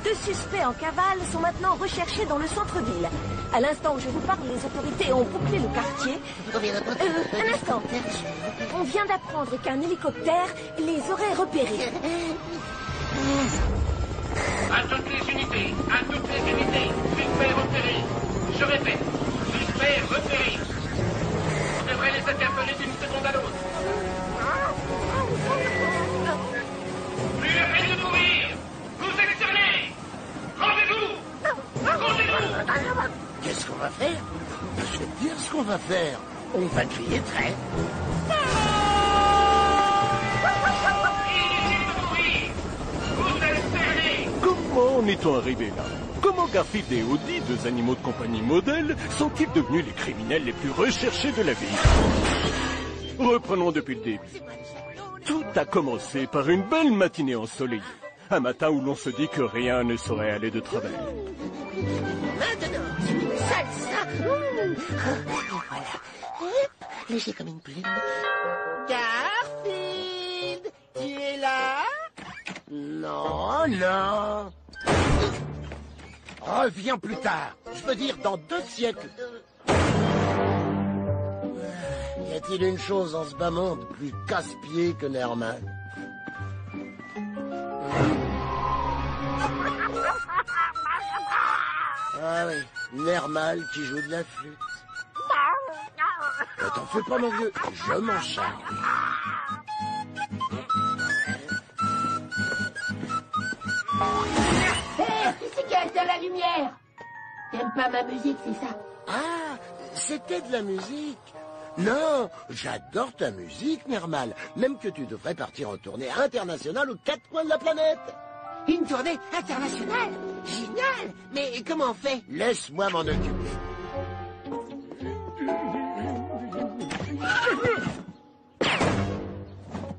2 suspects en cavale sont maintenant recherchés dans le centre-ville. À l'instant où je vous parle, les autorités ont bouclé le quartier. Un instant. On vient d'apprendre qu'un hélicoptère les aurait repérés. À toutes les unités, suspect repéré. Je répète, suspect repéré. On devrait les interpeller d'une seconde à l'autre. Plus la peine de courir. Vous excellez. Rendez-vous. Qu'est-ce qu'on va faire? Je vais te dire ce qu'on va faire. On va crier trait. Inutile de courir. Vous excellez. Comment en est-on arrivé là? Comment Garfield et Audi, 2 animaux de compagnie modèles, sont-ils devenus les criminels les plus recherchés de la ville? Reprenons depuis le début. Tout a commencé par une belle matinée ensoleillée. Un matin où l'on se dit que rien ne saurait aller de travers. Maintenant, c'est une salsa. Voilà. Hop, léger comme une plume. Garfield, tu es là? Non, non. Reviens plus tard. Je veux dire dans 2 siècles. Y a-t-il une chose en ce bas monde plus casse-pied que Nermal? Ah oui, Nermal qui joue de la flûte. T'en fais pas, mon vieux, je m'en charge. Hé, qui c'est qui a éteint la lumière? T'aimes pas ma musique, c'est ça? Ah, c'était de la musique. Non, j'adore ta musique, Nermal. Même que tu devrais partir en tournée internationale aux 4 coins de la planète. Une tournée internationale? Génial! Mais comment on fait? Laisse-moi m'en occuper.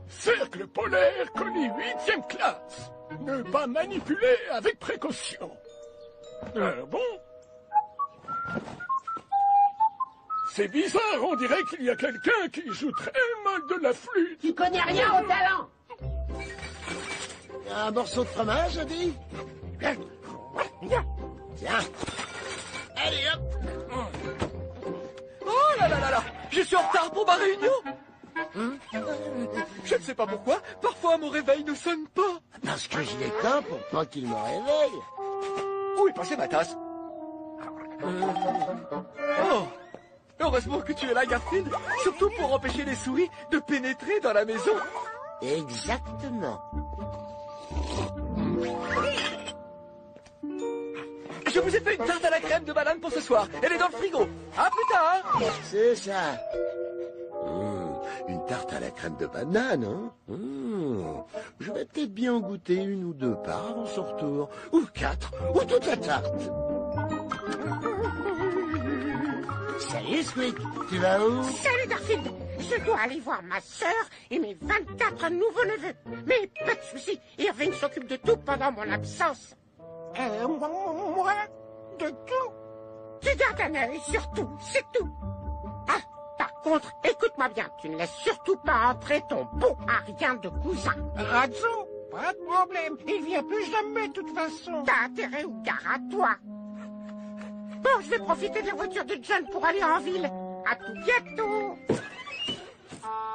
Cercle polaire, colis 8e classe. Ne pas manipuler avec précaution. Bon. C'est bizarre, on dirait qu'il y a quelqu'un qui joue très mal de la flûte. Tu connais rien au talent! Un morceau de fromage, Adi? Tiens. Allez, hop. Oh là là là là! Je suis en retard pour ma réunion! Je ne sais pas pourquoi, parfois mon réveil ne sonne pas. Parce que je l'éteins pour pas qu'il me réveille. Où est passée ma tasse? Oh! Heureusement que tu es là, Garfield, surtout pour empêcher les souris de pénétrer dans la maison. Exactement. Je vous ai fait une tarte à la crème de banane pour ce soir. Elle est dans le frigo. À plus tard. C'est ça. Une tarte à la crème de banane, hein? Je vais peut-être bien en goûter 1 ou 2 parts avant son retour. Ou 4, ou toute la tarte. Salut, Squeak. Tu vas où? Salut, Garfield. Je dois aller voir ma sœur et mes 24 nouveaux neveux. Mais pas de souci, Irving s'occupe de tout pendant mon absence. Moi? De tout? Tu gardes un œil sur tout, c'est tout. Ah, par contre, écoute-moi bien, tu ne laisses surtout pas entrer ton bon à rien de cousin. Razzo, pas de problème, il vient plus jamais de toute façon. T'as intérêt ou gare à toi. Bon, je vais profiter de la voiture de John pour aller en ville. À tout bientôt.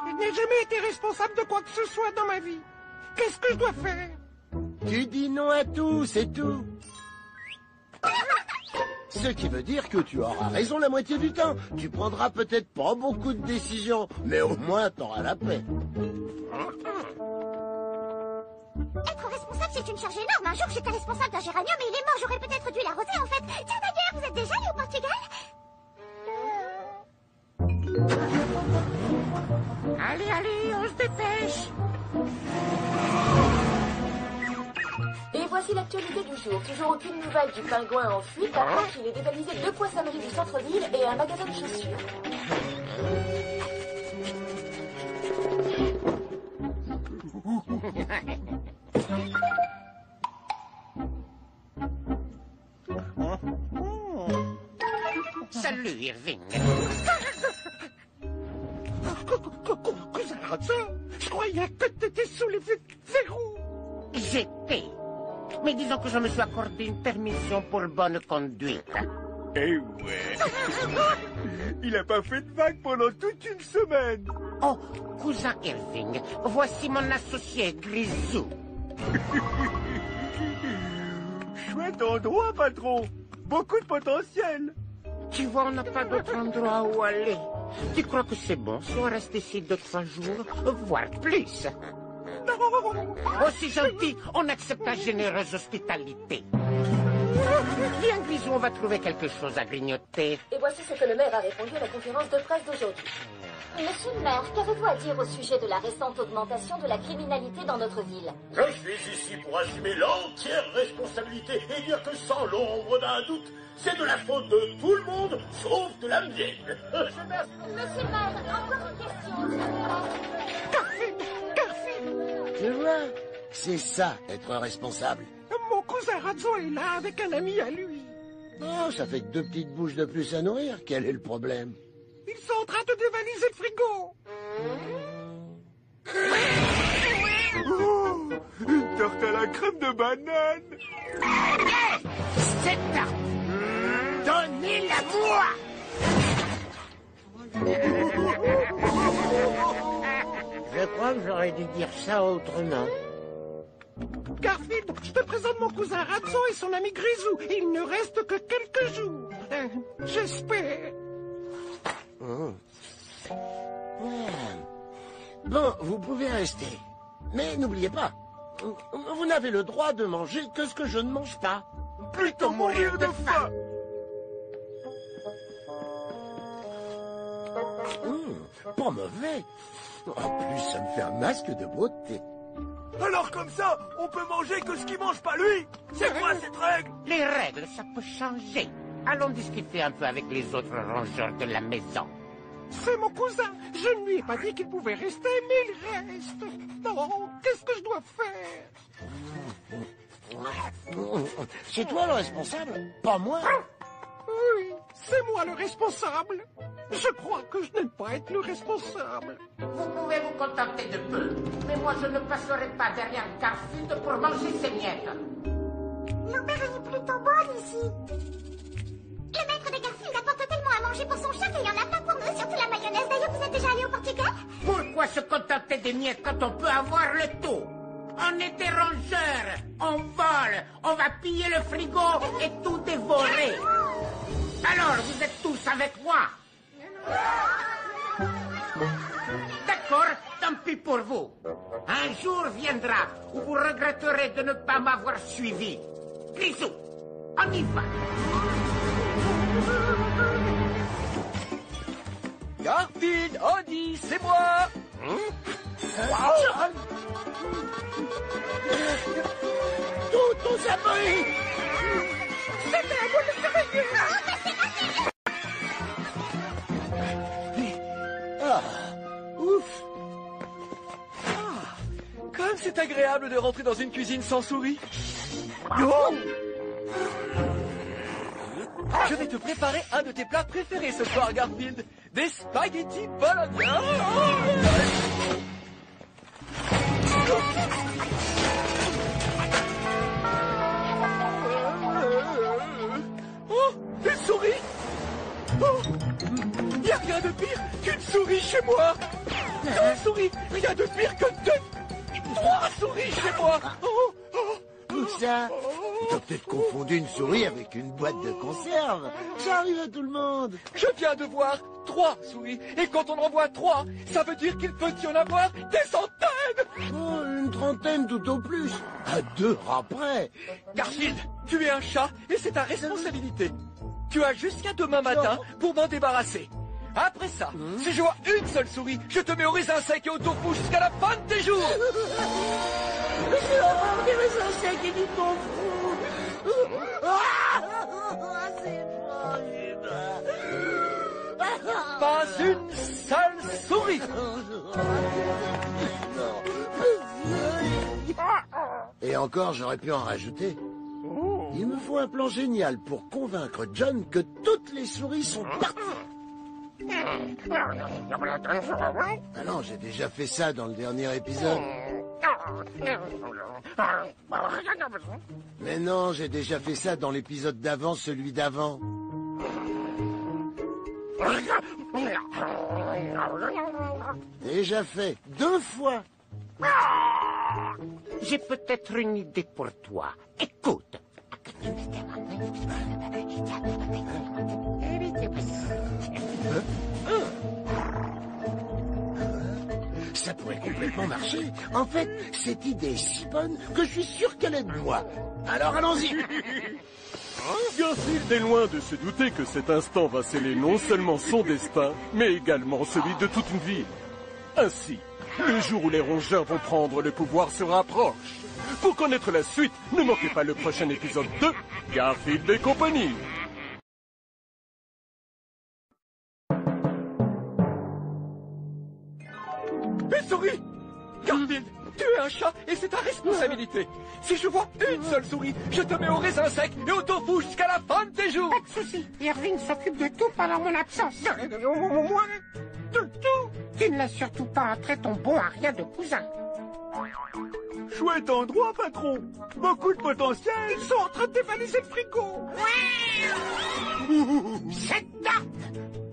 Je n'ai jamais été responsable de quoi que ce soit dans ma vie. Qu'est-ce que je dois faire? Tu dis non à tout, c'est tout. Ce qui veut dire que tu auras raison la moitié du temps. Tu prendras peut-être pas beaucoup de décisions, mais au moins t'auras la paix. Être responsable, c'est une charge énorme. Un jour, j'étais responsable d'un géranium et il est mort. J'aurais peut-être dû l'arroser, en fait. Tiens, d'ailleurs, vous êtes déjà allé au Portugal? Allez, allez, on se dépêche. Et voici l'actualité du jour. Toujours aucune nouvelle du pingouin en fuite après qu'il ait dévalisé 2 poissonneries du centre-ville et un magasin de chaussures. Salut, Irving. Cousin Razzo, je croyais que t'étais sous les verrous. J'étais. Mais disons que je me suis accordé une permission pour bonne conduite. Eh ouais. Il a pas fait de vague pendant toute une semaine. Oh, cousin Irving, voici mon associé Grisou. Chouette endroit, patron. Beaucoup de potentiel. Tu vois, on n'a pas d'autre endroit où aller. Tu crois que c'est bon si on reste ici 2-3 jours, voire plus? Aussi gentil, on accepte ta généreuse hospitalité. Viens, Grisou, on va trouver quelque chose à grignoter. Et voici ce que le maire a répondu à la conférence de presse d'aujourd'hui. Monsieur le maire, qu'avez-vous à dire au sujet de la récente augmentation de la criminalité dans notre ville? Je suis ici pour assumer l'entière responsabilité et dire que sans l'ombre d'un doute, c'est de la faute de tout le monde, sauf de la mienne. Monsieur le maire, encore une question. Garfield! Tu vois, c'est ça, être responsable. Mon cousin Razzo est là avec un ami à lui. Oh, ça fait que 2 petites bouches de plus à nourrir. Quel est le problème? Ils sont en train de dévaliser le frigo. Oh, une tarte à la crème de banane. C'est tarte. Donnez-la-moi. Je crois que j'aurais dû dire ça autrement. Garfield, je te présente mon cousin Razzo et son ami Grisou. Il ne reste que quelques jours. J'espère. Bon, vous pouvez rester. Mais n'oubliez pas, vous n'avez le droit de manger que ce que je ne mange pas. Plutôt mourir de faim. Pas mauvais. En plus, ça me fait un masque de beauté. Alors comme ça, on peut manger que ce qu'il mange pas lui. C'est quoi cette règle? Les règles, ça peut changer. Allons discuter un peu avec les autres rongeurs de la maison. C'est mon cousin. Je ne lui ai pas dit qu'il pouvait rester, mais il reste. Non, qu'est-ce que je dois faire? C'est toi le responsable, pas moi. Oui, c'est moi le responsable. Je crois que je n'aime pas être le responsable. Vous pouvez vous contenter de peu, mais moi je ne passerai pas derrière Garfield pour manger ses miettes. L'auberge est plutôt bonne ici. Le maître de Garfield apporte tellement à manger pour son chef et il y en a pas pour nous, surtout la mayonnaise. D'ailleurs, vous êtes déjà allé au Portugal? Pourquoi se contenter des miettes quand on peut avoir le tout? On est des rongeurs, on vole, on va piller le frigo et tout dévorer. Alors, vous êtes tous avec moi? D'accord, tant pis pour vous. Un jour viendra où vous regretterez de ne pas m'avoir suivi. Grisou, on y va. Garfield, Andy, c'est moi. Tous aux abris. C'était à moi de surveiller. Ouf. Comme c'est agréable de rentrer dans une cuisine sans souris. Oh, je vais te préparer un de tes plats préférés ce soir, Garfield. Des spaghettis bologna. Oh, une souris. Oh, y a rien de pire qu'une souris chez moi. Une souris, rien de pire que 3 souris chez moi. Tout ça, tu as peut-être confondu une souris avec une boîte de conserve. Ça arrive à tout le monde. Je viens de voir 3 souris. Et quand on en voit 3, ça veut dire qu'il peut y en avoir des centaines. Oh, une trentaine tout au plus. À 2 après. Garfield, tu es un chat et c'est ta responsabilité. Tu as jusqu'à demain matin pour m'en débarrasser. Après ça, si je vois une seule souris, je te mets au raisin sec et au tofu jusqu'à la fin de tes jours. Je vais avoir des raisins secs et du tofu. C'est horrible. Pas une seule souris. Et encore, j'aurais pu en rajouter. Il me faut un plan génial pour convaincre John que toutes les souris sont parties. Ah non, j'ai déjà fait ça dans le dernier épisode. Mais non, j'ai déjà fait ça dans l'épisode d'avant, celui d'avant. Déjà fait 2 fois. J'ai peut-être une idée pour toi. Écoute. Ça pourrait complètement marcher. En fait, cette idée est si bonne que je suis sûr qu'elle est de moi. Alors allons-y. Garfield est loin de se douter que cet instant va sceller non seulement son destin, mais également celui de toute une ville. Ainsi, le jour où les rongeurs vont prendre le pouvoir se rapproche. Pour connaître la suite, ne manquez pas le prochain épisode de Garfield et compagnie. Hé, souris! Garfield, tu es un chat et c'est ta responsabilité. Si je vois une seule souris, je te mets au raisin sec et au tofu jusqu'à la fin de tes jours. Pas de soucis. Irving s'occupe de tout pendant mon absence. Moi, de tout. Tu ne laisses surtout pas entrer ton bon aria de cousin. Chouette endroit, patron. Beaucoup de potentiel. Ils sont en train de dévaliser le frigo. Cette tarte,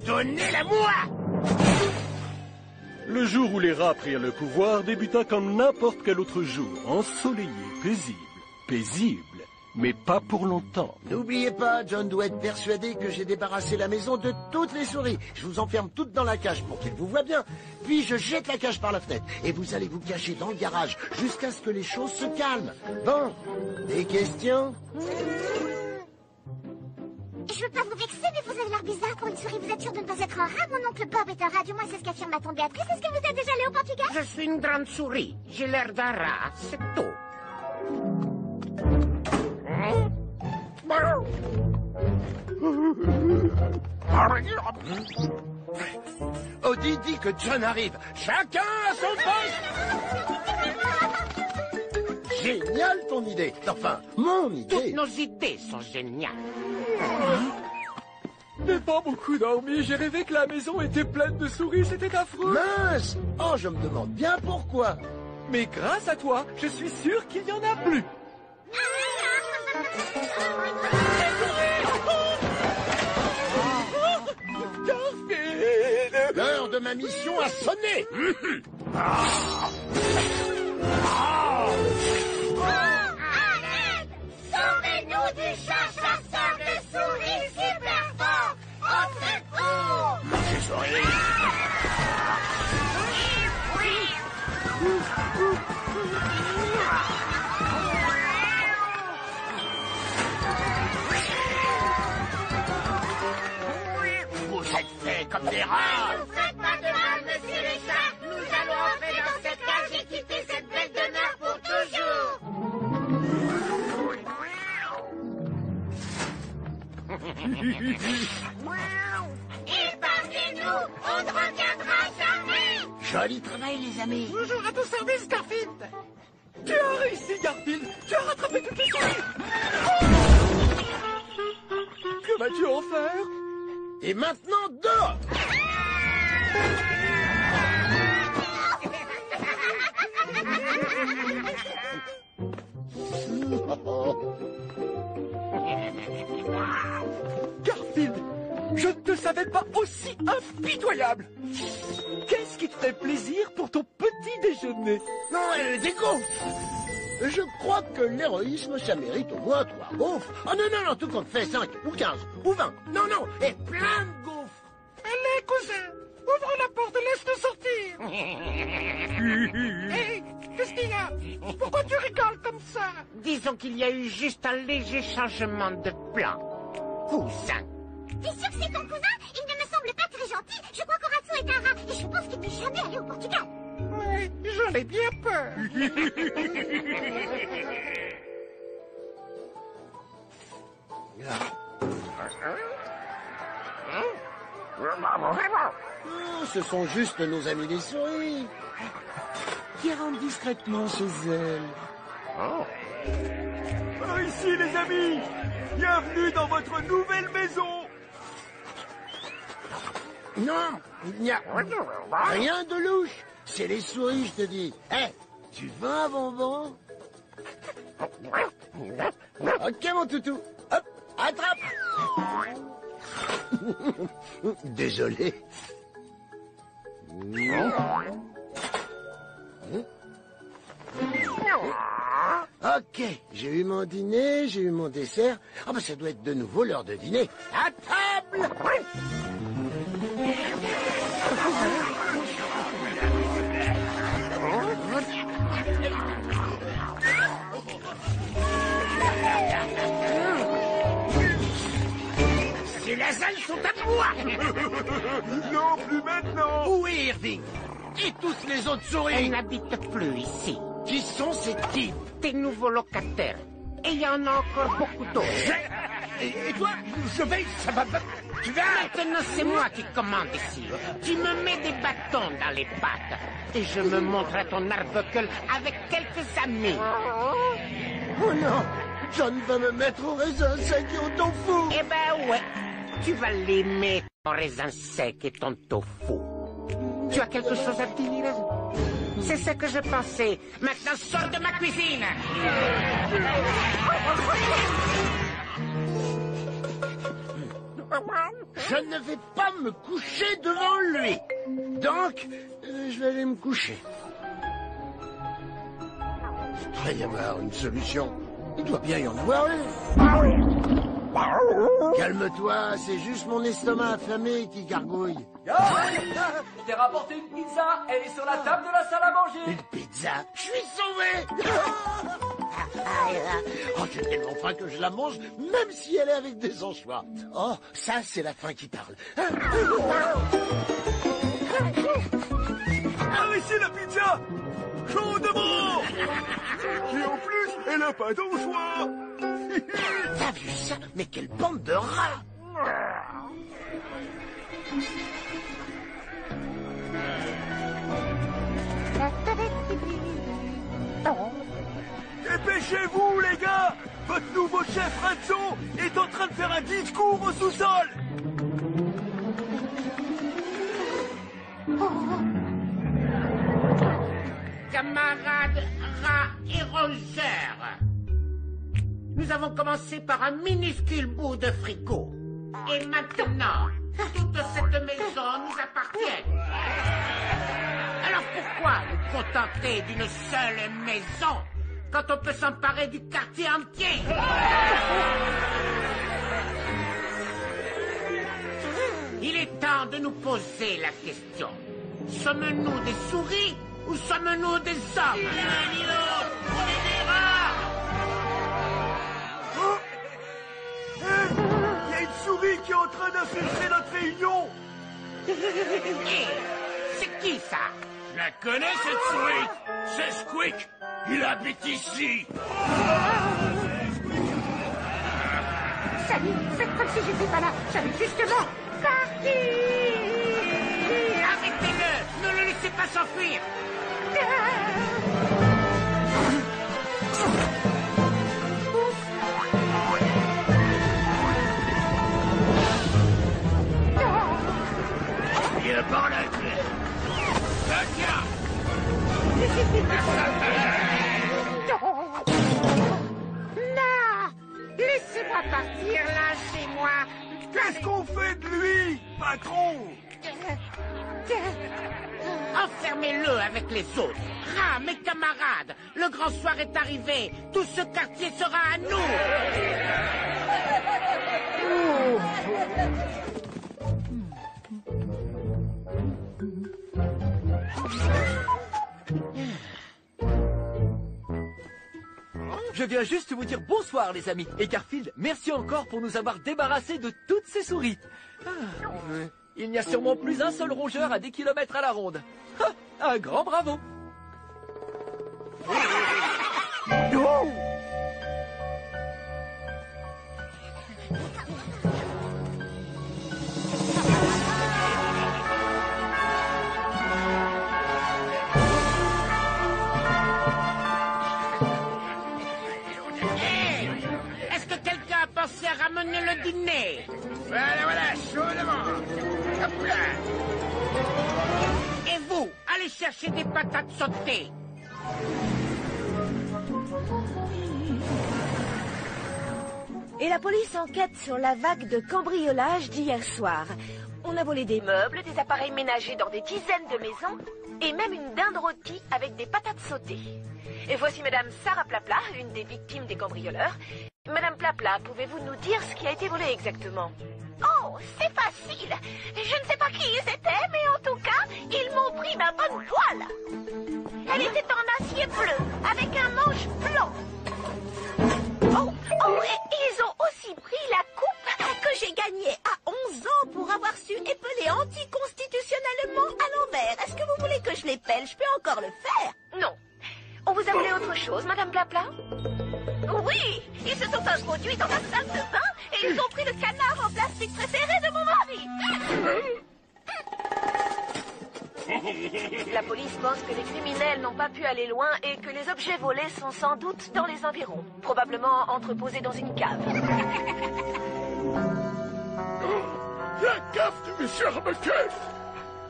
donnez-la-moi! Le jour où les rats prirent le pouvoir débuta comme n'importe quel autre jour, ensoleillé, paisible. Paisible, mais pas pour longtemps. N'oubliez pas, John doit être persuadé que j'ai débarrassé la maison de toutes les souris. Je vous enferme toutes dans la cage pour qu'il vous voie bien. Puis je jette la cage par la fenêtre. Et vous allez vous cacher dans le garage jusqu'à ce que les choses se calment. Bon, des questions? Je veux pas vous vexer, mais vous avez l'air bizarre pour une souris. Vous êtes sûr de ne pas être un rat? Mon oncle Bob est un rat. Du moins, c'est ce qu'affirme ma tante Béatrice. Est-ce que vous êtes déjà allé au Portugal? Je suis une grande souris. J'ai l'air d'un rat, c'est tout. Odie dit que John arrive. Chacun à son poste. Génial ton idée. Enfin, mon idée. Toutes nos idées sont géniales. J'ai pas beaucoup dormi. J'ai rêvé que la maison était pleine de souris. C'était affreux. Mince. Oh, je me demande bien pourquoi. Mais grâce à toi, je suis sûr qu'il y en a plus. Garfield! L'heure de ma mission a sonné. Sauvez-nous du chat chasseur de souris super fort! Au secours! Vous êtes faits comme des rats. Ne vous faites pas de mal, monsieur les chats! Nous allons entrer dans cette cage et quitter cette belle demeure pour toujours! Épargnez-nous! On ne reviendra jamais! Joli travail, les amis. Toujours à ton service, Garfield. Tu as réussi, Garfield. Tu as rattrapé toutes les souris. Que vas-tu en faire? Et maintenant, dehors. Garfield, je ne te savais pas aussi impitoyable. Qu'est-ce qui te ferait plaisir pour ton petit déjeuner? Non, des gaufres. Je crois que l'héroïsme, ça mérite au moins 3 gaufres. Oh non, non, non, tout compte fait 5 ou 15 ou 20. Non, non, et plein de gaufres. Allez, cousin, ouvre la porte et laisse-nous sortir. Hé, qu'est-ce qu'il y a? Pourquoi tu rigoles comme ça? Disons qu'il y a eu juste un léger changement de plan. Cousin. T'es sûr que c'est ton cousin? Il ne me semble pas très gentil. Je crois qu'Horatio est un rat et je pense qu'il n'est jamais allé au Portugal. Ouais, j'en ai bien peur. Oh, ce sont juste nos amis les souris qui rentrent discrètement chez elles. Par ici, les amis. Bienvenue dans votre nouvelle maison. Non, il n'y a rien de louche. C'est les souris, je te dis. Hé, Tu veux un bonbon? Ok, mon toutou. Hop, attrape. Désolé. Ok, j'ai eu mon dîner, j'ai eu mon dessert. Ah bah ça doit être de nouveau l'heure de dîner. À table! Ces lasagnes sont à moi. Non, plus maintenant. Où est Irving? Et tous les autres Elle souris? n'habite plus ici. Qui sont ces types? Tes nouveaux locataires. Et il y en a encore beaucoup d'autres. Et toi? Je vais... Ça va... Tu vas... Maintenant, c'est moi qui commande ici. Tu me mets des bâtons dans les pattes. Et je me montre à ton Arbuckle avec quelques amis. Oh non! John va me mettre au raisin sec et au tofu! Eh ben ouais, tu vas l'aimer, ton raisin sec et ton tofu. Tu as quelque chose à dire? C'est ce que je pensais. Maintenant, sors de ma cuisine! Je ne vais pas me coucher devant lui! Donc, je vais aller me coucher. Il doit y avoir une solution. Il doit bien y en avoir une. Calme-toi, c'est juste mon estomac affamé qui gargouille. Je t'ai rapporté une pizza, elle est sur la table de la salle à manger. Une pizza? Je suis sauvé! Oh, j'ai tellement faim que je la mange, même si elle est avec des anchois. Oh, ça, c'est la faim qui parle. Ah, ici la pizza. Chaudement. Et en plus, elle a pas d'anchois. T'as vu ça? Mais quelle bande de rats! Dépêchez-vous, les gars. Votre nouveau chef Ratso est en train de faire un discours au sous-sol. Camarades rats et rongeurs, nous avons commencé par un minuscule bout de fricot. Et maintenant, toute cette maison nous appartient. Alors pourquoi nous contenter d'une seule maison quand on peut s'emparer du quartier entier? Il est temps de nous poser la question. Sommes-nous des souris ou sommes-nous des hommes? On est des rats! Oh, il y a une souris qui est en train d'infiltrer notre réunion. Hé, c'est qui ça? Je la connais, cette souris. C'est Squeak. Il habite ici. Salut, faites comme si j'étais pas là. J'avais justement parti. Arrêtez-le, ne le laissez pas s'enfuir. Il est par la clé. Non, laissez-moi partir, lâchez-moi. Qu'est-ce qu'on fait de lui, patron? Enfermez-le avec les autres. Ah, mes camarades, le grand soir est arrivé. Tout ce quartier sera à nous. Je viens juste vous dire bonsoir, les amis. Et Garfield, merci encore pour nous avoir débarrassés de toutes ces souris. Il n'y a sûrement plus un seul rongeur à 10 km à la ronde. Un grand bravo. Est-ce que quelqu'un a pensé à ramener le dîner? Voilà, chaudement. Et vous, allez chercher des patates sautées. Et la police enquête sur la vague de cambriolage d'hier soir. On a volé des meubles, des appareils ménagers dans des dizaines de maisons et même une dinde rôtie avec des patates sautées. Et voici Madame Sarah Plapla, une des victimes des cambrioleurs. Madame Plapla, pouvez-vous nous dire ce qui a été volé exactement? Oh, c'est facile. Je ne sais pas qui ils étaient, mais en tout cas, ils m'ont pris ma bonne poêle. Elle était en acier bleu, avec un manche blanc. Oh, et ils ont aussi pris la coupe que j'ai gagnée à 11 ans pour avoir su épeler anticonstitutionnellement à l'envers. Est-ce que vous voulez que je l'épelle? Je peux encore le faire. Non. On vous a volé autre chose, Madame Plapla? Oui, ils se sont introduits dans la salle de bain et ils ont pris le canard en plastique préféré de mon mari. La police pense que les criminels n'ont pas pu aller loin et que les objets volés sont sans doute dans les environs, probablement entreposés dans une cave. La cave de monsieur Arbuckle.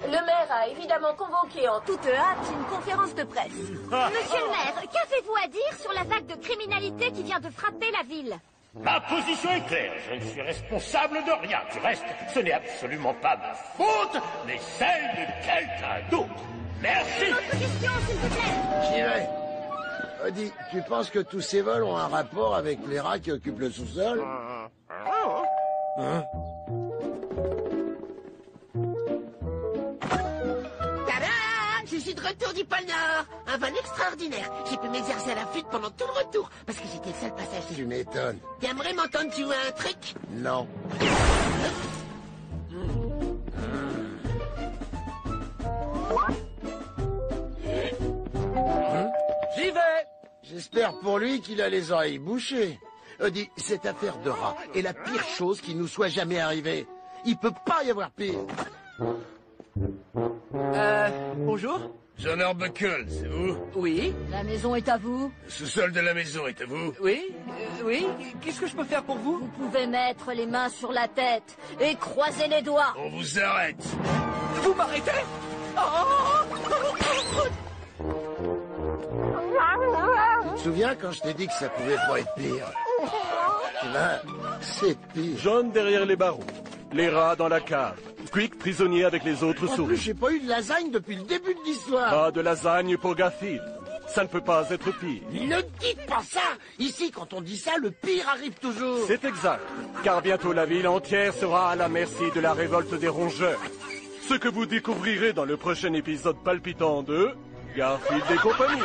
Le maire a évidemment convoqué en toute hâte une conférence de presse. Monsieur le maire, qu'avez-vous à dire sur la vague de criminalité qui vient de frapper la ville? Ma position est claire, je ne suis responsable de rien. Du reste, ce n'est absolument pas ma faute, mais celle de quelqu'un d'autre. Merci. Une autre question, s'il vous plaît. J'irai. Odie, tu penses que tous ces vols ont un rapport avec les rats qui occupent le sous-sol? Hein? Je suis de retour du pôle Nord. Un vol extraordinaire. J'ai pu m'exercer à la flûte pendant tout le retour parce que j'étais le seul passager. Tu m'étonnes. T'aimerais m'entendre jouer un truc? Non. J'y vais. J'espère pour lui qu'il a les oreilles bouchées. Odie, cette affaire de rat est la pire chose qui nous soit jamais arrivée. Il peut pas y avoir pire. Bonjour. John Arbuckle, c'est vous? Oui. La maison est à vous. Le sous-sol de la maison est à vous? Oui. Oui. Qu'est-ce que je peux faire pour vous? Vous pouvez mettre les mains sur la tête et croiser les doigts. On vous arrête. Vous m'arrêtez? Tu te souviens quand je t'ai dit que ça pouvait pas être pire? Là, c'est pire. John derrière les barreaux. Les rats dans la cave. Quick prisonnier avec les autres En plus, souris. j'ai pas eu de lasagne depuis le début de l'histoire. Pas de lasagne pour Garfield. Ça ne peut pas être pire. Ne dites pas ça! Ici, quand on dit ça, le pire arrive toujours. C'est exact, car bientôt la ville entière sera à la merci de la révolte des rongeurs. Ce que vous découvrirez dans le prochain épisode palpitant de Garfield et compagnie.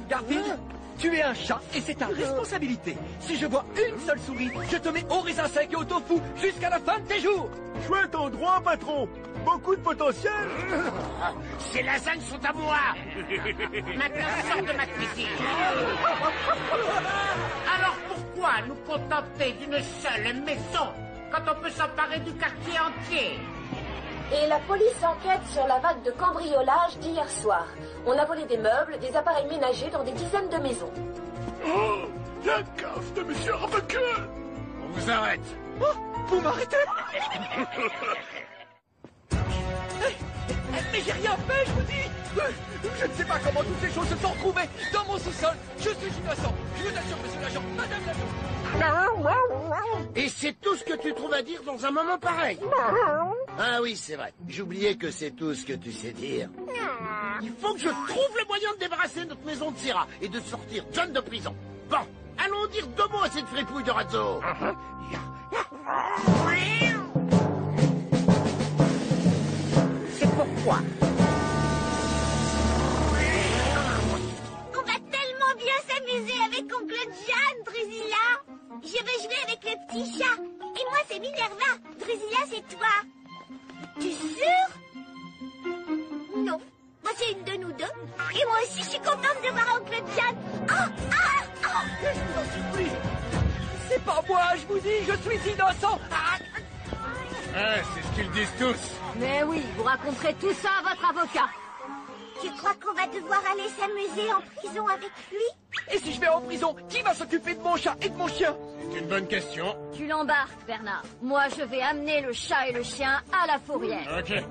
Garfield, tu es un chat et c'est ta responsabilité. Si je vois une seule souris, je te mets au raisin sec et au tofu jusqu'à la fin de tes jours. Chouette endroit, patron. Beaucoup de potentiel. Ces lasagnes sont à moi. Maintenant, sors de ma cuisine. Alors pourquoi nous contenter d'une seule maison quand on peut s'emparer du quartier entier? Et la police enquête sur la vague de cambriolage d'hier soir. On a volé des meubles, des appareils ménagers dans des dizaines de maisons. Oh, la cave de monsieur Arbuckle. On vous arrête. Oh, vous m'arrêtez? Mais j'ai rien fait, je vous dis. Je ne sais pas comment toutes ces choses se sont retrouvées dans mon sous-sol. Je suis innocent. Je vous assure, monsieur l'agent, madame l'agent. Et c'est tout ce que tu trouves à dire dans un moment pareil. Ah oui, c'est vrai. J'oubliais que c'est tout ce que tu sais dire. Il faut que je trouve le moyen de débarrasser notre maison de ces rats et de sortir John de prison. Bon, allons dire 2 mots à cette fripouille de Razzo. C'est pourquoi? On va tellement bien s'amuser avec oncle John, Drusilla. Je vais jouer avec le petit chat. Et moi, c'est Minerva. Drusilla, c'est toi. Tu es sûr? Non. Moi, c'est une de nous deux. Et moi aussi, je suis contente de voir oncle John. Je vous en supplie. C'est pas moi, je vous dis, je suis innocent. C'est ce qu'ils disent tous. Mais oui, vous raconterez tout ça à votre avocat. Tu crois qu'on va devoir aller s'amuser en prison avec lui? Et si je vais en prison, qui va s'occuper de mon chat et de mon chien? C'est une bonne question. Tu l'embarques, Bernard. Moi, je vais amener le chat et le chien à la fourrière. Ok. Il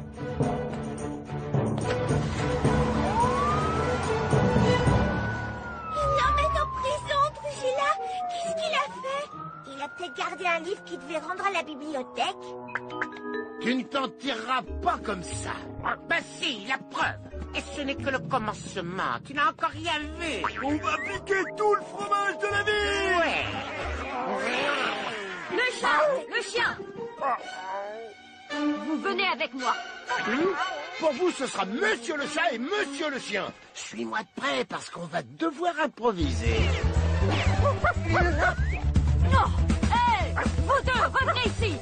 l'emmène en prison, Drusilla. Qu'est-ce qu'il a fait? Il a peut-être gardé un livre qu'il devait rendre à la bibliothèque. Tu ne t'en tireras pas comme ça. Ben si, la preuve. Et ce n'est que le commencement. Tu n'as encore rien vu. On va piquer tout le fromage de la ville. Ouais. Le chat, le chien. Vous venez avec moi. Pour vous, ce sera Monsieur le chat et Monsieur le chien. Suis-moi de près parce qu'on va devoir improviser. Non. Hé, vous deux, revenez ici.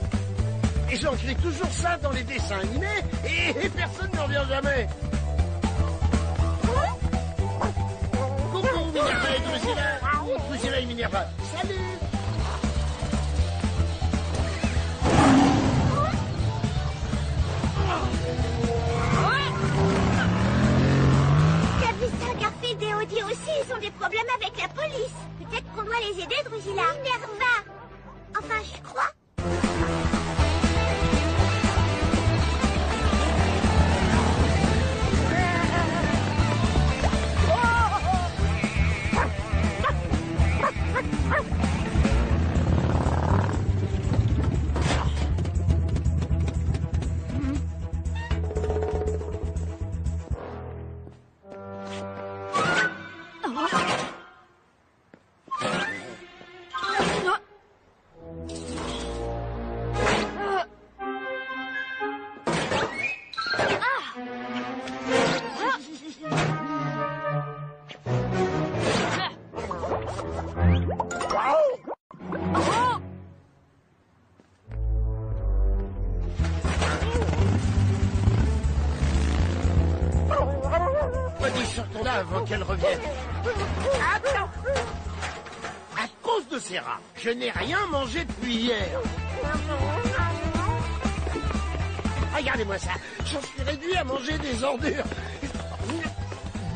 Et j'en crie toujours ça dans les dessins animés et personne n'en revient jamais. Coucou Minerva et Drusilla. Drusilla et Minerva. Salut. T'as vu ça, Garfield et Odie aussi, ils ont des problèmes avec la police. Peut-être qu'on doit les aider, Drusilla. Minerva. Enfin, je crois. Sortons-la avant qu'elle revienne. À cause de ces rats, je n'ai rien mangé depuis hier. Regardez-moi ça, j'en suis réduit à manger des ordures.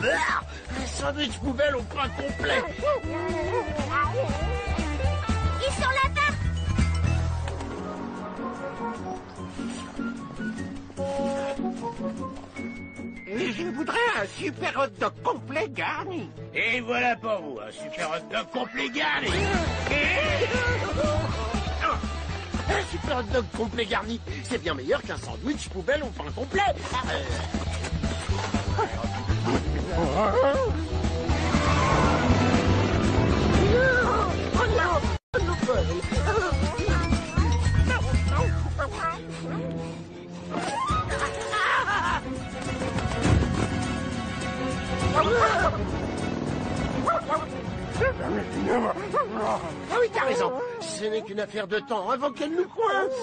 Un sandwich poubelle au pain complet. Ils sont là-bas. Et je voudrais un super hot dog complet garni. Et voilà pour vous, un super hot dog complet garni. Un super hot dog complet garni, c'est bien meilleur qu'un sandwich poubelle au pain complet. Ah oui, t'as raison. Ce n'est qu'une affaire de temps avant qu'elle nous coince.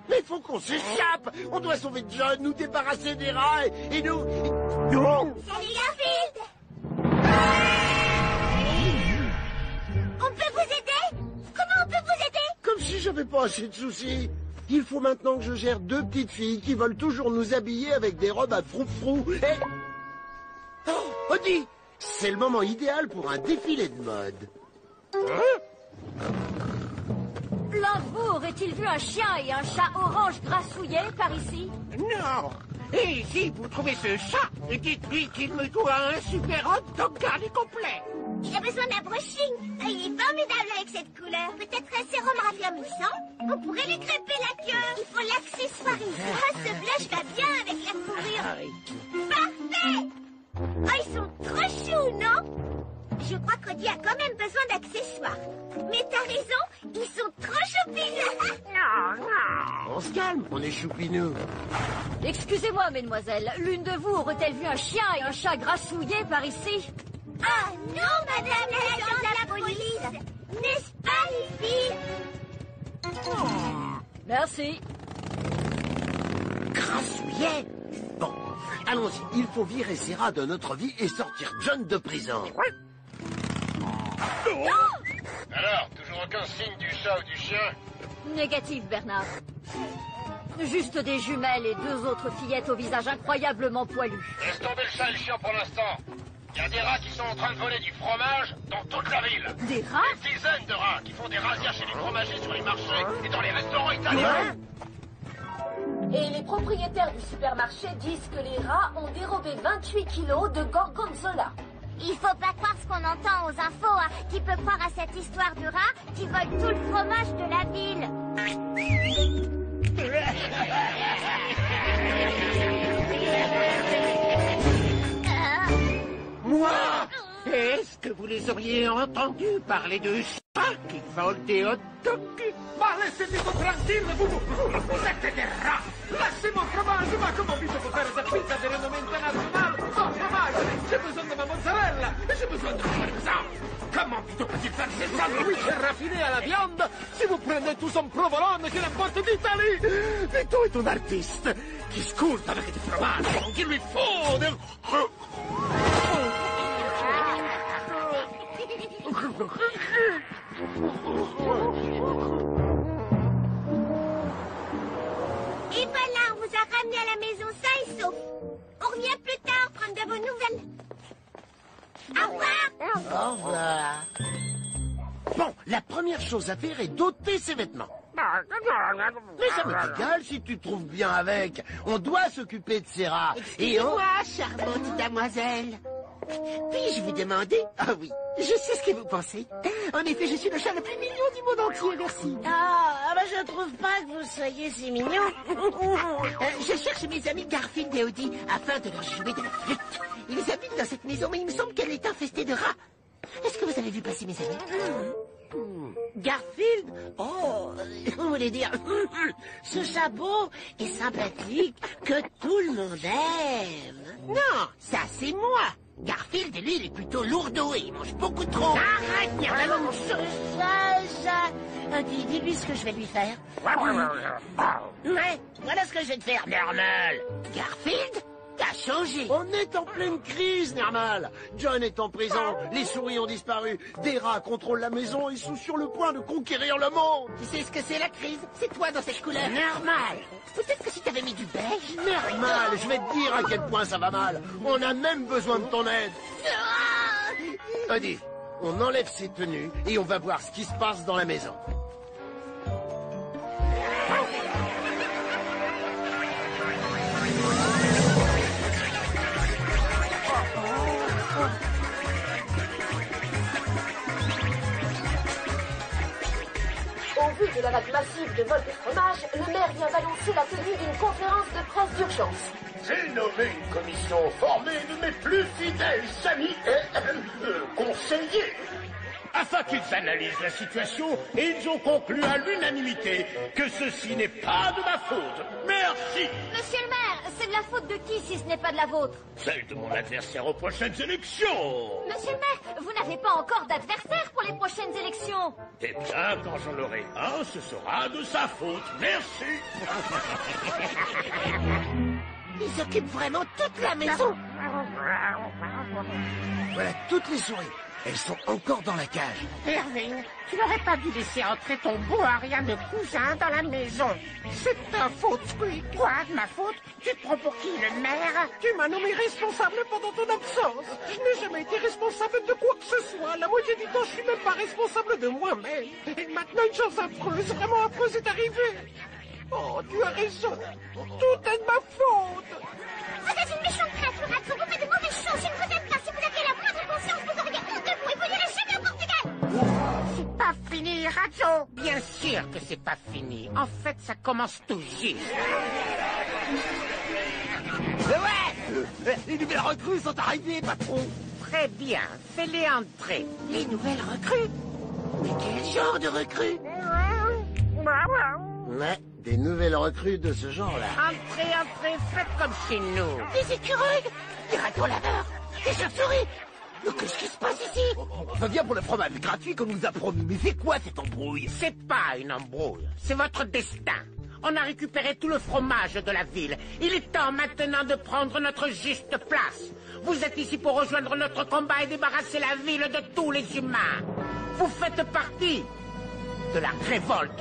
Mais il faut qu'on s'échappe. On doit sauver John, nous débarrasser des rats et nous... Salut, Garfield. On peut vous aider? Comment on peut vous aider? Comme si j'avais pas assez de soucis. Il faut maintenant que je gère deux petites filles qui veulent toujours nous habiller avec des robes à froufrou et... Oh, Odie, c'est le moment idéal pour un défilé de mode. L'un de vous aurait-il vu un chien et un chat orange grassouillés par ici? Non. Et si vous trouvez ce chat, dites-lui qu'il me doit un super hot dog garni complet. Il a besoin d'un brushing. Il est formidable avec cette couleur. Peut-être un sérum raffermissant? On pourrait lui crêper la queue. Il faut l'accessoiriser. Ah, ce blush va bien avec la fourrure. Parfait! Oh, ils sont trop choux, non? Je crois qu'Odie a quand même besoin d'accessoires. Mais t'as raison, ils sont trop choupinous. On se calme, on est choupinous. Excusez-moi, mesdemoiselles, l'une de vous aurait-elle vu un chien et un chat grassouillés par ici? Ah non, madame l'agent de la police. N'est-ce pas, les filles? Merci. Grassouillet? Bon, allons-y, il faut virer ces rats de notre vie et sortir John de prison. Alors, toujours aucun signe du chat ou du chien? Négatif, Bernard. Juste des jumelles et deux autres fillettes au visage incroyablement poilu. Laisse tomber le chat et le chien pour l'instant. Il y a des rats qui sont en train de voler du fromage dans toute la ville. Des rats? Des dizaines de rats qui font des razzias chez les fromagers sur les marchés et dans les restaurants italiens. Et les propriétaires du supermarché disent que les rats ont dérobé 28 kilos de gorgonzola. Il faut pas croire ce qu'on entend aux infos, hein. Qui peut croire à cette histoire de rats qui volent tout le fromage de la ville? Moi? Est-ce que vous les auriez entendus parler de chats qui volent des hot dogs? Ma laissez-moi tranquille, vous êtes des rats. Laissez-moi fromage, ma comment posso faire cette pizza de renommée internationale sans fromage? J'ai besoin de ma mozzarella et j'ai besoin de ma parmesan. Comment peut-il faire ces sandwichs raffinés à la viande si vous prenez tout son provolone qui l'importe d'Italie? Vito est un artiste qui sculpte avec du fromage qu'il lui faut de... Et voilà, on vous a ramené à la maison sain et sauf. On revient plus tard prendre de vos nouvelles. Au revoir. Au revoir. Bon, la première chose à faire est d'ôter ses vêtements. Mais ça m'est égal si tu te trouves bien avec. On doit s'occuper de ces rats. Excusez-moi, charmante damoiselle. Puis-je vous demander? Ah oui, je sais ce que vous pensez. En effet, je suis le chat le plus mignon du monde entier, merci. Ah, bah je trouve pas que vous soyez si mignon. Je cherche mes amis Garfield et Odie afin de leur jouer de la flûte. Ils habitent dans cette maison, mais il me semble qu'elle est infestée de rats. Est-ce que vous avez vu passer mes amis? Garfield? Oh, vous voulez dire ce chat beau et sympathique que tout le monde aime. Non, ça c'est moi. Garfield, lui, il est plutôt lourdeau et il mange beaucoup trop. Arrête, vraiment, ça. Dis-lui ce que je vais lui faire. Ouais, voilà ce que je vais te faire. Normal. Garfield, t'as changé. On est en pleine crise, Normal. John est en prison, les souris ont disparu, des rats contrôlent la maison et sont sur le point de conquérir le monde. Tu sais ce que c'est la crise? C'est toi dans cette couleur. Normal. Peut-être que si t'avais mis du beige. Normal, je vais te dire à quel point ça va mal. On a même besoin de ton aide. Odie, on enlève ses tenues et on va voir ce qui se passe dans la maison. Au vu de la vague massive de vol de fromage, le maire vient d'annoncer la tenue d'une conférence de presse d'urgence. J'ai nommé une commission formée de mes plus fidèles amis et conseillers, afin qu'ils analysent la situation, et ils ont conclu à l'unanimité que ceci n'est pas de ma faute. Merci. Monsieur le maire, c'est de la faute de qui si ce n'est pas de la vôtre? Celle de mon adversaire aux prochaines élections. Monsieur le maire, vous n'avez pas encore d'adversaire pour les prochaines élections. Eh bien, quand j'en aurai un, ce sera de sa faute. Merci. Ils occupent vraiment toute la maison. Voilà toutes les souris. Elles sont encore dans la cage. Irving, tu n'aurais pas dû laisser entrer ton beau Ariane cousin dans la maison. C'est ta faute, Squeak. Quoi, de ma faute? Tu te prends pour qui, le maire? Tu m'as nommé responsable pendant ton absence. Je n'ai jamais été responsable de quoi que ce soit. La moitié du temps, je suis même pas responsable de moi-même. Et maintenant, une chose affreuse, vraiment affreuse est arrivée. Oh, tu as raison. Tout est de ma faute. Vous êtes une méchante créature, Ratso. Vous faites de mauvaises choses. Je ne vous aime pas. Si vous aviez la moindre conscience, vous auriez honte de vous et vous n'irez jamais au Portugal. C'est pas fini, Ratso. Bien sûr que c'est pas fini. En fait, ça commence tout juste. Les nouvelles recrues sont arrivées, patron. Très bien. Fais-les entrer. Les nouvelles recrues? Mais quel genre de recrues? Ouais, des nouvelles recrues de ce genre-là. Entrez, entrez, faites comme chez nous. Des écureuils, des ratons laveurs, des chauves-souris. Mais qu'est-ce qui se passe ici? Ça vient pour le fromage gratuit qu'on nous a promis. Mais c'est quoi cette embrouille? C'est pas une embrouille, c'est votre destin. On a récupéré tout le fromage de la ville. Il est temps maintenant de prendre notre juste place. Vous êtes ici pour rejoindre notre combat et débarrasser la ville de tous les humains. Vous faites partie de la révolte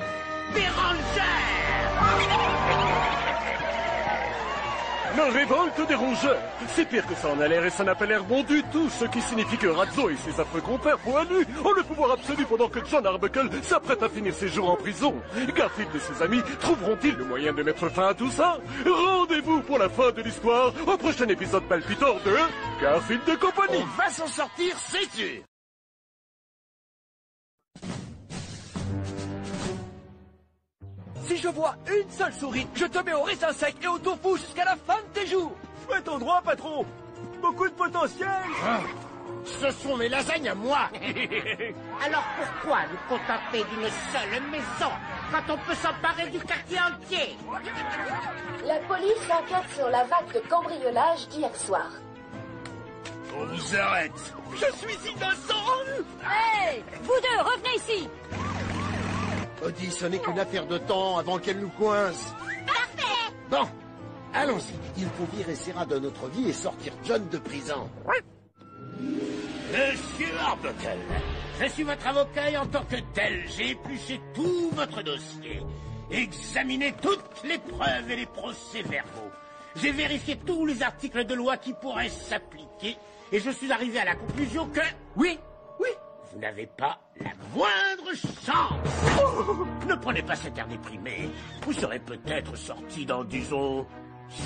des rangers. Révolte des rongeurs. C'est pire que ça en a l'air et ça n'a pas l'air bon du tout, ce qui signifie que Razzo et ses affreux compères poilus ont le pouvoir absolu pendant que John Arbuckle s'apprête à finir ses jours en prison. Garfield et ses amis trouveront-ils le moyen de mettre fin à tout ça? Rendez-vous pour la fin de l'histoire au prochain épisode palpitant de Garfield et compagnie. On va s'en sortir, c'est sûr. Si je vois une seule souris, je te mets au raisin sec et au tofu jusqu'à la fin de tes jours. Chouette endroit, patron. Beaucoup de potentiel. Ce sont mes lasagnes à moi. Alors pourquoi nous contenter d'une seule maison quand on peut s'emparer du quartier entier? La police enquête sur la vague de cambriolage d'hier soir. On vous arrête. Je suis innocent. Hey, vous deux, revenez ici. Odie, ce n'est qu'une affaire de temps avant qu'elle nous coince. Parfait! Bon, allons-y. Il faut virer Serra de notre vie et sortir John de prison. Monsieur Arbuckle, je suis votre avocat et en tant que tel, j'ai épluché tout votre dossier, examiné toutes les preuves et les procès-verbaux. J'ai vérifié tous les articles de loi qui pourraient s'appliquer et je suis arrivé à la conclusion que... Oui, vous n'avez pas la moindre chance. Ne prenez pas cet air déprimé. Vous serez peut-être sorti dans, disons,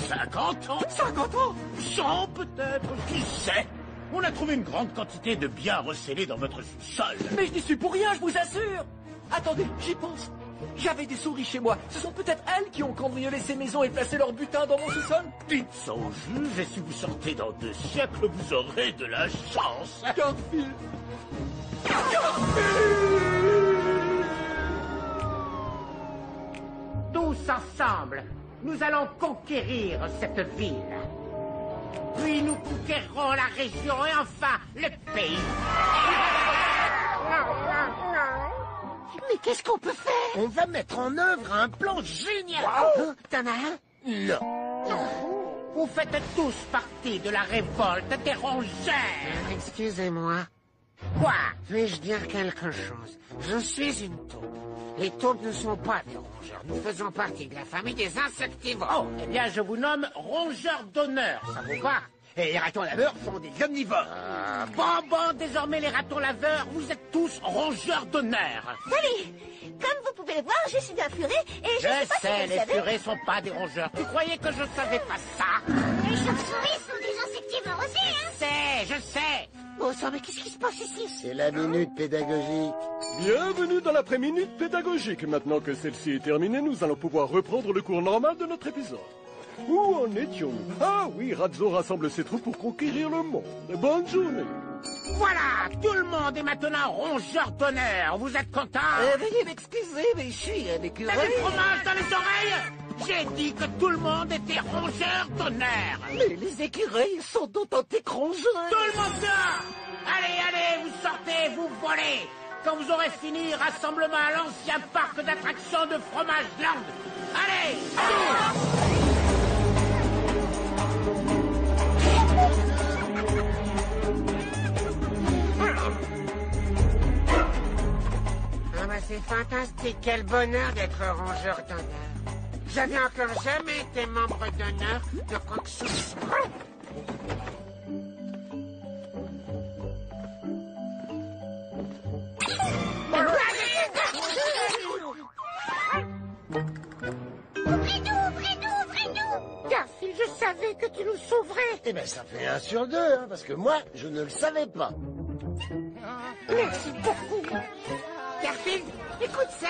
50 ans. 50 ans? 100 peut-être, qui sait? On a trouvé une grande quantité de biens recélés dans votre sous-sol. Mais je n'y suis pour rien, je vous assure. Attendez, j'y pense. J'avais des souris chez moi. Ce sont peut-être elles qui ont cambriolé ces maisons et placé leur butin dans mon sous-sol. Dites ça au juge et si vous sortez dans 2 siècles, vous aurez de la chance. Garfield. Tous ensemble, nous allons conquérir cette ville. Puis nous conquérerons la région et enfin le pays. Mais qu'est-ce qu'on peut faire? On va mettre en œuvre un plan génial. Hein, t'en as un? Non. Vous faites tous partie de la révolte des rongeurs. Excusez-moi. Quoi? Vais-je dire quelque chose? Je suis une taupe. Les taupes ne sont pas des rongeurs. Nous faisons partie de la famille des insectivores. Oh, eh bien, je vous nomme rongeur d'honneur. Ça vous va? Et les ratons laveurs sont des omnivores. Bon, désormais, les ratons laveurs, vous êtes tous rongeurs d'honneur. Salut! Comme vous pouvez le voir, je suis un furet et je sais pas si sais, vous le les savez. furets sont pas des rongeurs. Tu croyais que je savais pas ça? Les chauves-souris sont des insectivores aussi, hein? Je sais. Oh, ça, mais qu'est-ce qui se passe ici? C'est la minute pédagogique. Bienvenue dans l'après-minute pédagogique. Maintenant que celle-ci est terminée, nous allons pouvoir reprendre le cours normal de notre épisode. Où en étions-nous? Ah oui, Razzo rassemble ses troupes pour conquérir le monde. Bonne journée. Voilà, tout le monde est maintenant rongeur d'honneur. Vous êtes contents? Veuillez m'excuser, mais je suis un écureuil. T'as du fromage dans les oreilles? J'ai dit que tout le monde était rongeur d'honneur. Mais les écureuils sont d'authentiques rongeurs. Tout le monde dehors! Allez, vous sortez, vous volez. Quand vous aurez fini, rassemblement à l'ancien parc d'attractions de Fromage Land. Allez, Ah bah c'est fantastique, quel bonheur d'être rongeur d'honneur. J'avais encore jamais été membre d'honneur de quoi que ce soit. Ouvrez-nous! Garfield, je savais que tu nous sauverais. Eh ben, ça fait 1 sur 2, hein, parce que moi, je ne le savais pas. Merci beaucoup. Garfield, écoute ça.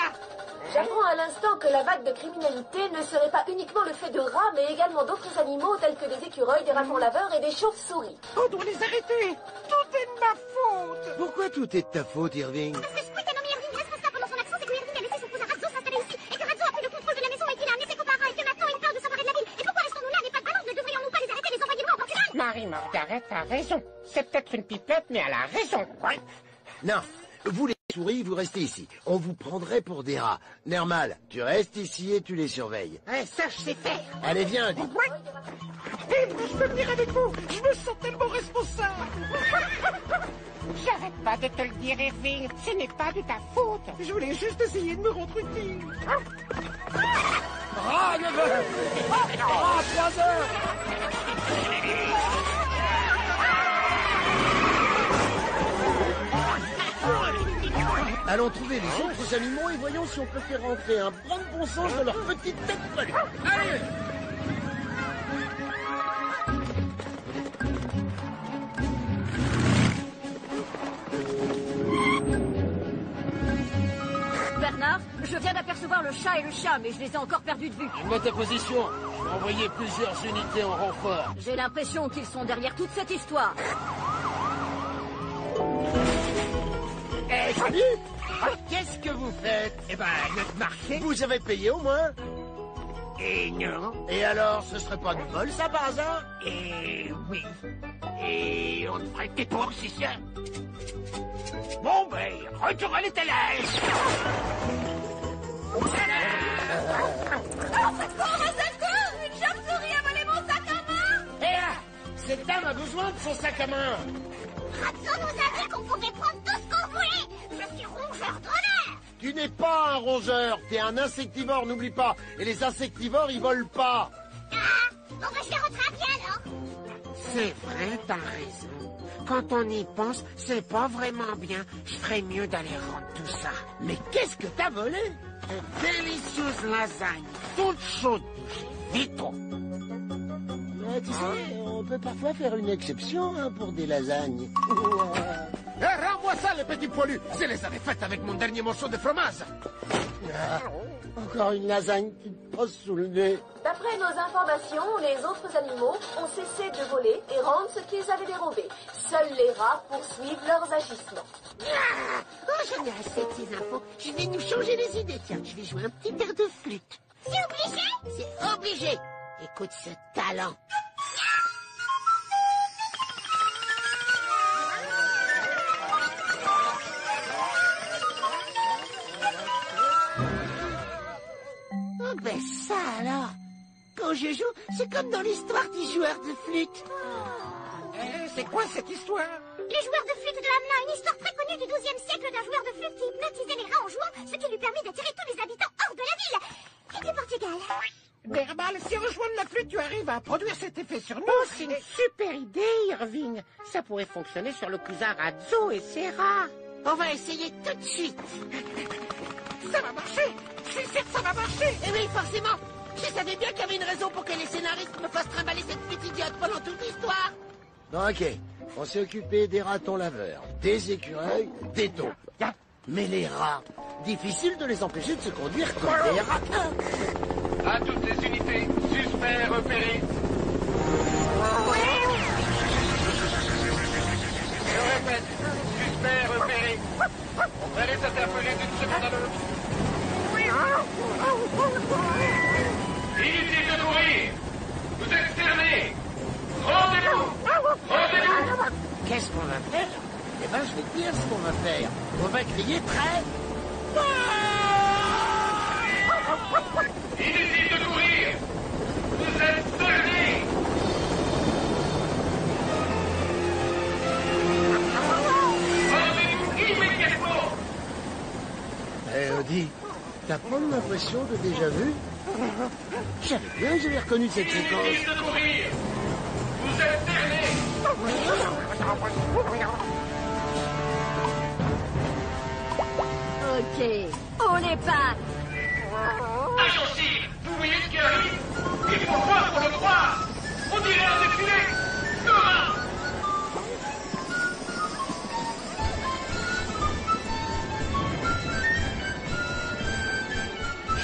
J'apprends à l'instant que la vague de criminalité ne serait pas uniquement le fait de rats, mais également d'autres animaux tels que des écureuils, des ratons laveurs et des chauves-souris. On doit les arrêter. Tout est de ma faute. Pourquoi tout est de ta faute, Irving? Parce que Squid a nommé Irving responsable pendant son absence et que Irving a laissé son cousin Razzo s'installer ici et que Razzo a pris le contrôle de la maison et qu'il a amené ses copains et que maintenant il peur de s'emparer de la ville. Et pourquoi restons-nous là, n'est pas de balance? Ne devrions-nous pas les arrêter et les envoyer loin au Portugal? Marie Margaret a raison. C'est peut-être une pipette, mais elle a raison. Ouais. Non, vous les souris, vous restez ici. On vous prendrait pour des rats. Nermal, tu restes ici et tu les surveilles. Ça, je sais faire. Allez, viens, Odie. Et je peux venir avec vous. Je me sens tellement responsable. J'arrête pas de te le dire, Irving. Ce n'est pas de ta faute. Je voulais juste essayer de me rendre utile. Ah, 9 heures. Ah, 3 heures. Allons trouver les autres animaux et voyons si on peut faire rentrer un brin de bon sens dans leur petite tête pelée. Allez. Bernard, je viens d'apercevoir le chat et le chat, mais je les ai encore perdus de vue. Mets ta position. Je vais envoyer plusieurs unités en renfort. J'ai l'impression qu'ils sont derrière toute cette histoire. Eh, salut! Qu'est-ce que vous faites? Eh ben, notre marché... Vous avez payé au moins? Et non. Et alors, ce serait pas du vol, ça, par hasard? Et oui. Et on devrait être pour, c'est ça. Bon, ben, retour à l'étalage. Au secours! Une chauve-souris a volé mon sac à main! Eh, cette dame a besoin de son sac à main. Ratso nous a dit qu'on pouvait prendre tout ce qu'on voulait! Je suis rongeur d'honneur! Tu n'es pas un rongeur, t'es un insectivore, n'oublie pas. Et les insectivores, ils volent pas. Ah! Bon, bah, je les rattrape alors! C'est vrai, t'as raison. Quand on y pense, c'est pas vraiment bien. Je ferais mieux d'aller rendre tout ça. Mais qu'est-ce que t'as volé? Une délicieuse lasagne, toute chaude, Vito. Tu sais, on peut parfois faire une exception hein, pour des lasagnes. Eh, rends-moi ça, les petits poilus. Je les avais faites avec mon dernier morceau de fromage. Ah, encore une lasagne qui te passe sous le nez. D'après nos informations, les autres animaux ont cessé de voler et rendent ce qu'ils avaient dérobé. Seuls les rats poursuivent leurs agissements. Ah, oh, j'en ai assez de ces infos. Je vais nous changer les idées. Tiens, je vais jouer un petit air de flûte. C'est obligé? C'est obligé. Écoute ce talent. Oh ben ça alors. Quand je joue, c'est comme dans l'histoire du joueur de flûte. C'est quoi cette histoire? Les joueurs de flûte de Hamelin, une histoire très connue du XIIe siècle d'un joueur de flûte qui hypnotisait les rats en jouant, ce qui lui permet d'attirer tous les habitants hors de la ville. Et du Portugal. Berbal, si rejoindre la flûte, tu arrives à produire cet effet sur nous. Oh, c'est une super idée, Irving. Ça pourrait fonctionner sur le cousin Razzo et ses rats. On va essayer tout de suite. Ça va marcher. Je suis sûr que ça va marcher. Eh oui, forcément. Je savais bien qu'il y avait une raison pour que les scénaristes me fassent trimballer cette petite idiote pendant toute l'histoire. Bon, ok, on s'est occupé des ratons laveurs, des écureuils, des taupes. Mais les rats, difficile de les empêcher de se conduire comme des rats. À toutes les unités, suspect repéré. Je répète, suspect repéré. On va les interpeller d'une seconde à l'autre. Inutile de courir. Vous êtes cernés. Rendez-vous. Rendez-vous. Qu'est-ce qu'on va faire? Eh ben, je vais te dire ce qu'on va faire. On va crier très... Inutile de courir. Vous êtes cernés. Rendez-vous immédiatement. Eh, Odie, t'as pas l'impression de déjà vu? J'avais bien que j'avais reconnu cette séquence. Inutile de courir. Vous êtes cernés. Ok, on est pas. Agent Cyr, vous voyez ce qui arrive? Il faut voir pour le croire. On dirait un défilé. Demain.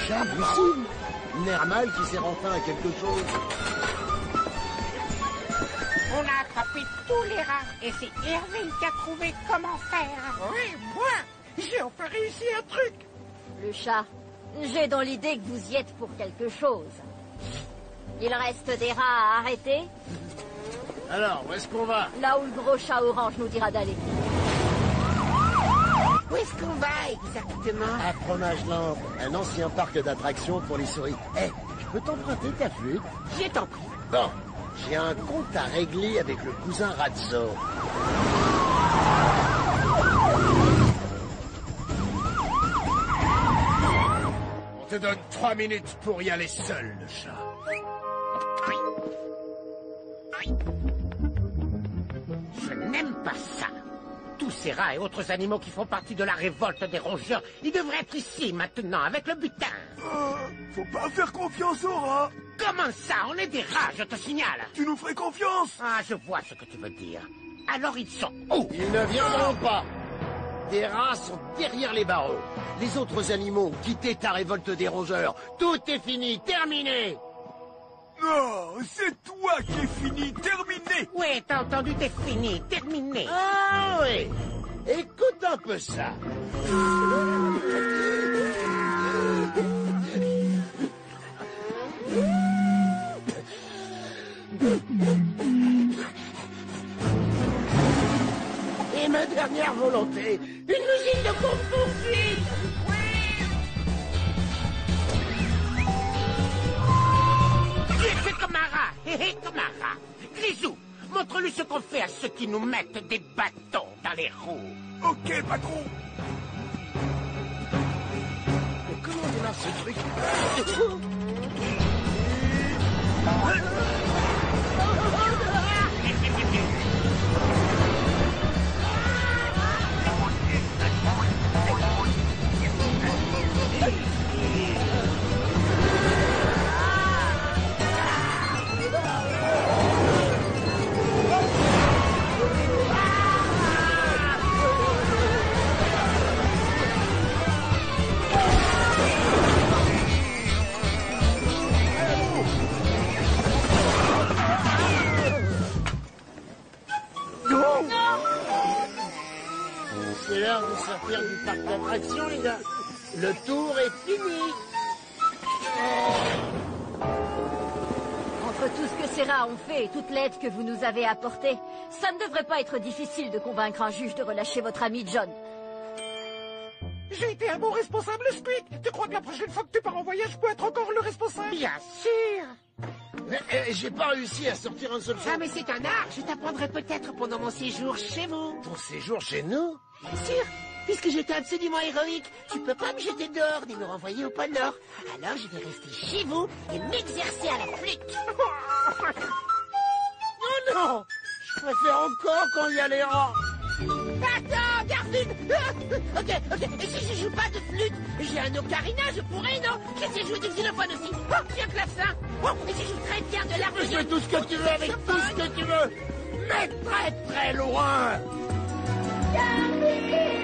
Chat Lucille, Nermal qui sert enfin à quelque chose. On a attrapé tous les rats et c'est Irving qui a trouvé comment faire. Oui, moi, j'ai enfin réussi un truc. Le chat, j'ai dans l'idée que vous y êtes pour quelque chose. Il reste des rats à arrêter? Alors, où est-ce qu'on va? Là où le gros chat orange nous dira d'aller. Où est-ce qu'on va exactement? À Fromage Land, un ancien parc d'attractions pour les souris. Eh, je peux t'emprunter ta flûte? J'y t'en prie. Bon, j'ai un compte à régler avec le cousin Razzo. On te donne 3 minutes pour y aller seul, le chat. Je n'aime pas ça. Tous ces rats et autres animaux qui font partie de la révolte des rongeurs, ils devraient être ici maintenant avec le butin. Faut pas faire confiance aux rats. Comment ça? On est des rats, je te signale. Tu nous ferais confiance? Ah, je vois ce que tu veux dire. Alors ils sont où? Ils ne viendront pas. Des rats sont derrière les barreaux. Les autres animaux ont quitté ta révolte des rongeurs. Tout est fini, terminé. Non, c'est toi qui es fini, terminé. Oui, t'as entendu, t'es fini, terminé. Ah oui. Écoute un peu ça. Et ma dernière volonté, une musique de course-poursuite. Tu es comme un rat, comme un rat. Grisou, montre-lui ce qu'on fait à ceux qui nous mettent des bâtons dans les roues. Ok, patron. Mais comment on démarre ce truc? C'est l'heure de sortir du parc d'attractions, les gars. Le tour est fini. Entre tout ce que ces rats ont fait et toute l'aide que vous nous avez apportée, ça ne devrait pas être difficile de convaincre un juge de relâcher votre ami John. J'ai été un bon responsable, Squeak. Tu crois que la prochaine fois que tu pars en voyage, je peux être encore le responsable? Bien sûr. J'ai pas réussi à sortir un seul son. Ah, mais c'est un art. Je t'apprendrai peut-être pendant mon séjour chez vous. Ton séjour chez nous? Bien sûr, puisque j'étais absolument héroïque, tu peux pas me jeter dehors ni me renvoyer au pôle Nord. Alors je vais rester chez vous et m'exercer à la flûte. Oh non! Je préfère encore quand il y a les rats. Attends, Garfield. Ok, et si je joue pas de flûte, j'ai un ocarina, je pourrais, non? Je sais jouer du xylophone aussi. Oh, j'ai un clavecin. Oh, et je joue très bien de l'harmonie. Fais tout ce que tu veux avec tout ce que tu veux. Mais très très loin. Garfield.